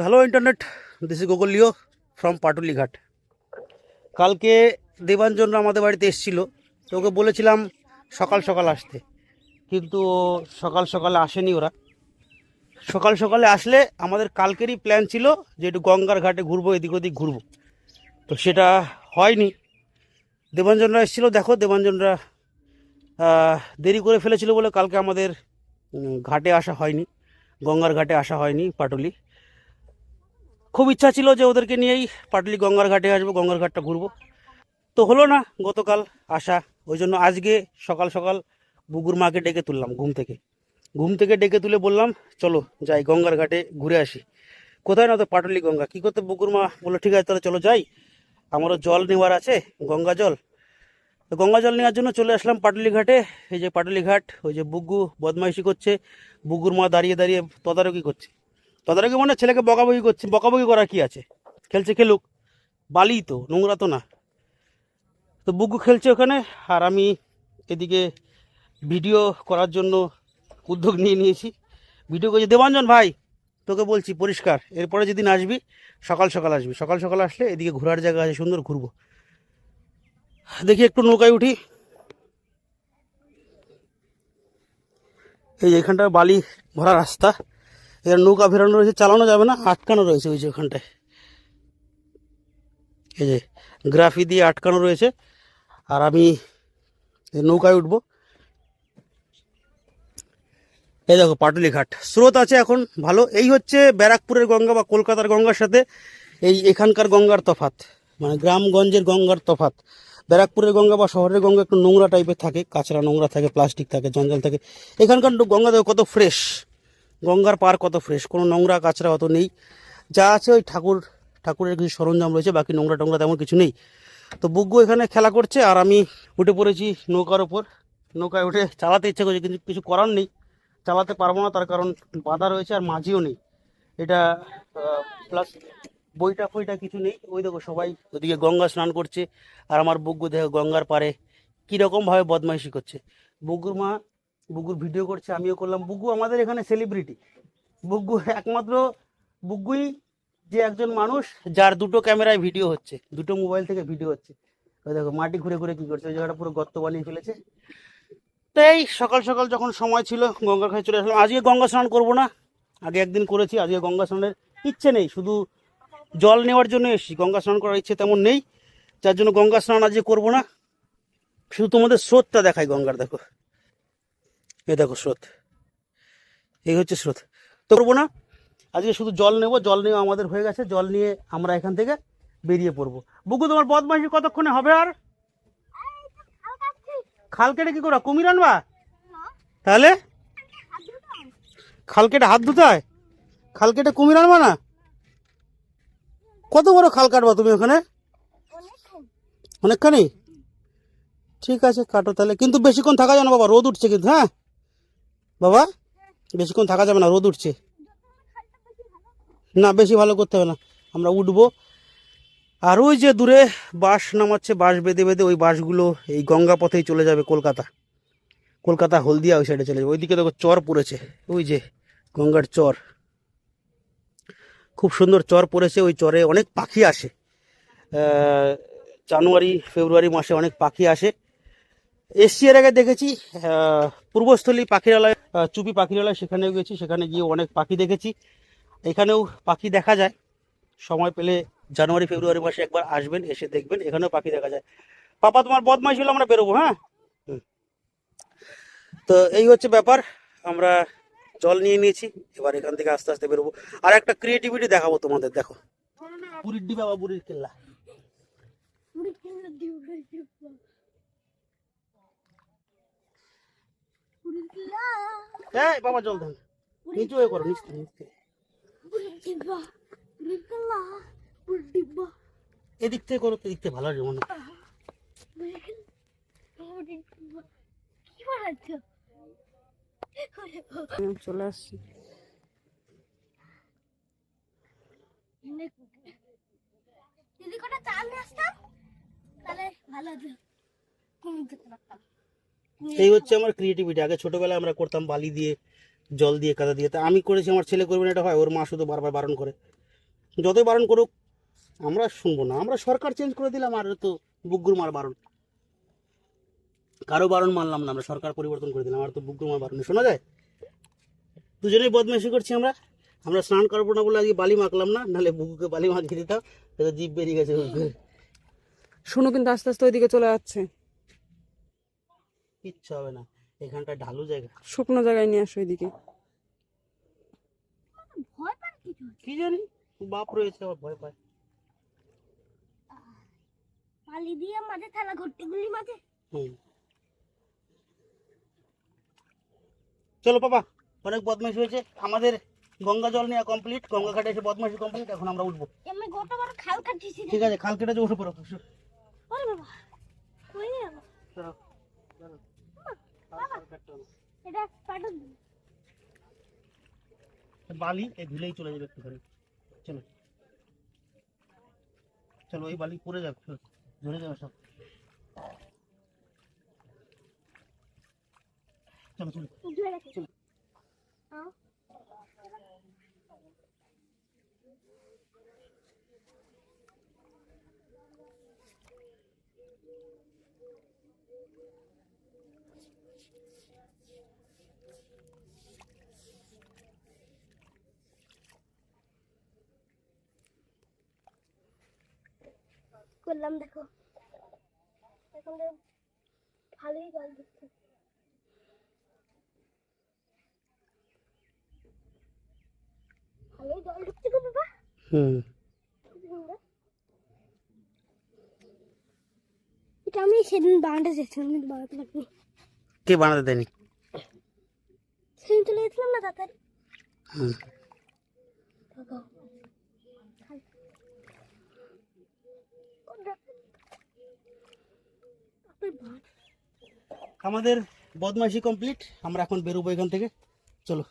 Hello internet, this is Google Leo from Patuli ঘাট। কালকে দেবাঞ্জনরা আমাদের বাড়িতে এসেছিল, তো ওকে বলেছিলাম সকাল সকাল আসতে, কিন্তু সকাল সকালে আসেনি ওরা। সকাল সকালে আসলে আমাদের কালকেরই প্ল্যান ছিল যে একটু গঙ্গার ঘাটে ঘুরবো, এদিক ওদিক ঘুরবো, তো সেটা হয়নি। দেবাঞ্জনরা এসেছিলো, দেখো দেবাঞ্জনরা দেরি করে ফেলেছিল বলে কালকে আমাদের ঘাটে আসা হয়নি, গঙ্গার ঘাটে আসা হয়নি পাটুলি। খুব ইচ্ছা ছিল যে ওদেরকে নিয়েই পাটুলি গঙ্গার ঘাটে আসবো, গঙ্গার ঘাটটা ঘুরবো, তো হলো না গতকাল আসা। ওই জন্য আজকে সকাল সকাল বুগুর মাকে ডেকে তুললাম ঘুম থেকে ডেকে তুলে বললাম চলো যাই গঙ্গার ঘাটে ঘুরে আসি। কোথায় না তো পাটুলি গঙ্গা, কী করতে বুগুর মা বললো ঠিক আছে তাহলে চলো যাই, আমারও জল নেওয়ার আছে, গঙ্গা জল। তো গঙ্গা জল নেওয়ার জন্য চলে আসলাম পাটুলি ঘাটে। এই যে পাটুলি ঘাট, ওই যে বুগু বদমাইশি করছে, বুগুর মা দাঁড়িয়ে দাঁড়িয়ে তদারকি করছে। তদারকি মানে ছেলেকে বকাবকি করছে, বকাবকি করা কি আছে, খেলছে খেলুক, বালি তো, নোংরা তো না। তো বুগু খেলছে ওখানে, আর আমি এদিকে ভিডিও করার জন্য উদ্যোগ নিয়ে নিয়েছি। ভিডিও করছি, দেবাঞ্জন ভাই তোকে বলছি পরিষ্কার, এরপরে যেদিন আসবি সকাল সকাল আসবি, সকাল সকাল আসলে এদিকে ঘোরার জায়গা আছে সুন্দর, ঘুরবো। দেখি একটু নৌকায় উঠি। এই যে এখানটা বালি ভরা রাস্তা, এখানে নৌকা ফেরানো রয়েছে, চালানো যাবে না, আটকানো রয়েছে ওই যে ওখানটায়, এই যে গ্রাফি দিয়ে আটকানো রয়েছে। আর আমি নৌকায় উঠবো। এই দেখো পাটুলি ঘাট, স্রোত আছে এখন ভালো। এই হচ্ছে ব্যারাকপুরের গঙ্গা বা কলকাতার গঙ্গার সাথে এই এখানকার গঙ্গার তফাত, মানে গ্রামগঞ্জের গঙ্গার তফাত। ব্যারাকপুরের গঙ্গা বা শহরের গঙ্গা একটু নোংরা টাইপের থাকে, কাঁচরা নোংরা থাকে, প্লাস্টিক থাকে, জঞ্জাল থাকে। এখানকার গঙ্গা দেখো কত ফ্রেশ, গঙ্গার পার কত ফ্রেশ, কোনো নোংরা কাঁচরা অত নেই। যা আছে ওই ঠাকুরের কিছু সরঞ্জাম রয়েছে, বাকি নোংরা টোংরা তেমন কিছু নেই। তো বুগ্গু এখানে খেলা করছে, আর আমি উঠে পড়েছি নৌকার ওপর। নৌকায় উঠে চালাতে ইচ্ছে করছে, কিন্তু কিছু করার নেই, চালাতে পারবো না, তার কারণ বাধা রয়েছে আর মাঝিও নেই। এটা প্লাস বইটা ফইটা কিছু নেই। ওই দেখো সবাই ওদিকে গঙ্গা স্নান করছে, আর আমার বুগ্গু দেখো গঙ্গার পারে কীরকমভাবে বদমাইশি করছে। বুগ্গুর মা বুগ্গুর ভিডিও করছে, আমিও করলাম। বুগ্গু আমাদের এখানে সেলিব্রিটি। বুগ্গু একমাত্র বুগ্গুই যে একজন মানুষ যার দুটো ক্যামেরায় ভিডিও হচ্ছে, দুটো মোবাইল থেকে ভিডিও হচ্ছে। ওই দেখো মাটি ঘুরে ঘুরে কী করছে, ওই জায়গাটা পুরো গর্ত বানিয়ে ফেলেছে। তাই সকাল সকাল যখন সময় ছিল গঙ্গার ঘাটে চলে আসলাম। আজকে গঙ্গা স্নান করবো না, আগে একদিন করেছি, আজকে গঙ্গা স্নানের ইচ্ছে নেই, শুধু জল নেওয়ার জন্য এসেছি, গঙ্গা স্নান করার ইচ্ছে তেমন নেই, যার জন্য গঙ্গা স্নান আজকে করবো না। শুধু তোমাদের স্রোতটা দেখাই গঙ্গার, দেখো এই দেখো স্রোত, এই হচ্ছে স্রোত। তো করবো না আজকে, শুধু জল নেবো, জল নিয়ে আমাদের হয়ে গেছে, জল নিয়ে আমরা এখান থেকে বেরিয়ে পড়বো। বুকু তোমার বদমাইশি কতক্ষণে হবে? আর খাল কেটে কি করা, কুমির আনবা? তাহলে খাল কেটে হাত ধুতে হয়, খাল কেটে কুমির আনবা না? কত বড় খাল কাটবা তুমি ওখানে? অনেকখানি, ঠিক আছে কাটো তাহলে, কিন্তু বেশিক্ষণ থাকা যাবে না বাবা, রোদ উঠছে কিন্তু। হ্যাঁ বাবা, বেশিক্ষণ থাকা যাবে না, রোদ উঠছে। না বেশি ভালো করতে হবে না, আমরা উঠবো। আর ওই যে দূরে বাঁশ নামাচ্ছে, বাঁশ বেঁধে বেঁধে ওই বাঁশগুলো এই গঙ্গা পথেই চলে যাবে কলকাতা হলদিয়া ওই সাইডে চলে যাবে। ওইদিকে দেখো চর পড়েছে, ওই যে গঙ্গার চর, খুব সুন্দর চর পড়েছে। ওই চরে অনেক পাখি আসে, জানুয়ারি ফেব্রুয়ারি মাসে অনেক পাখি আসে। এসছি এর আগে দেখেছি পূর্বস্থলী পাখিরালয়, চুপি পাখিরালয়, সেখানেও গেছি, সেখানে গিয়ে অনেক পাখি দেখেছি। এখানেও পাখি দেখা যায়, সময় পেলে জানুয়ারি ফেব্রুয়ারি মাসে একবার আসবেন, এসে দেখবেন, এখানেও পাখি দেখা যায়। পাপা তোমার বদমাইশ হলে আমরা বেরোবো। হ্যাঁ, তো এই হচ্ছে ব্যাপার। আমরা জল নিয়ে নিয়েছি, এবার এখান থেকে আস্তে আস্তে বেরোবো। আর একটা ক্রিয়েটিভিটি দেখাবো তোমাদের, দেখো বুড়ির ডিবা বা বুড়ির কেল্লা। এই বাবা জল দেন, নিচু হয়ে করো, নিচ থেকে এদিক থেকে করো, এদিক থেকে ভালো হবে মনে হয়। চলে আসছি, এই হচ্ছে আমার ক্রিয়েটিভিটি। আগে ছোটবেলায় আমরা করতাম বালি দিয়ে, জল দিয়ে, কাদা দিয়ে। তা আমি করেছি, আমার ছেলে করবে না, এটা হয়, ওর মা শুধু বারবার বারণ করে, যতই বারণ করুক আমরা শুনবো না, আমরা সরকার চেঞ্জ করে দিলাম আর তো বুগ্গুর মার বারণ, কারো বারণ মানলাম না, আমরা সরকার পরিবর্তন করে দিলাম আর তো বুগ্গুর মার বারণ শোনা যায়। দুজনেই বদমাইশি করছি আমরা। আমরা স্নান করবো না বলে আজকে বালি মাখলাম না, নাহলে বুকুকে বালি মাখিয়ে দিতাম, এটা জিভ বেরিয়ে গেছে। শোনো কিন্তু আস্তে আস্তে ওইদিকে চলে যাচ্ছে। কিচ্ছু হবে না, এখানটা ঢালু জায়গা। শুকনো জায়গায় নিয়ে আসো ওইদিকে। ভয় পান কিছু? কি জানি, বাপ রয়েছে আবার ভয় পায়। পালি দিয়ে মাঝে থালা ঘুরতেগুলি মাঝে। হুম, চলো বাবা, অনেক বদমাইশি হয়েছে আমাদের। গঙ্গা জল নেওয়া কমপ্লিট, গঙ্গা ঘাটে এসে বদমাইশি কমপ্লিট, এখন আমরা উঠবো। আমি গতবার খাল কাটতেছি। ঠিক আছে, খাল কেটে উঠে পড়ো। ওরে বাবা, কই গেল? চলো, চলো। এটা পাটন। বালি এই ধুলেই চলে যাবে একটুখানি। চলো চলো, ওই বালি পড়ে যাবে, ঝরে যাবে সব। চলো চলো ধরে রাখো। চলো। আও। করলাম দেখো, এখন তো ভালোই জল দিচ্ছে। ভালোই জল ঢুকছে গো বাবা। হুম, এটা আমি সেদিন বানাতে চেয়েছিলাম কিন্তু বানাতে পারিনি। কে বানাতে দেয়নি? সেদিন চলে গেছিলাম না তাড়াতাড়ি। হুম। বাবা, আমাদের বদমাইশি কমপ্লিট, আমরা এখন বেরোবো এখান থেকে। চলো।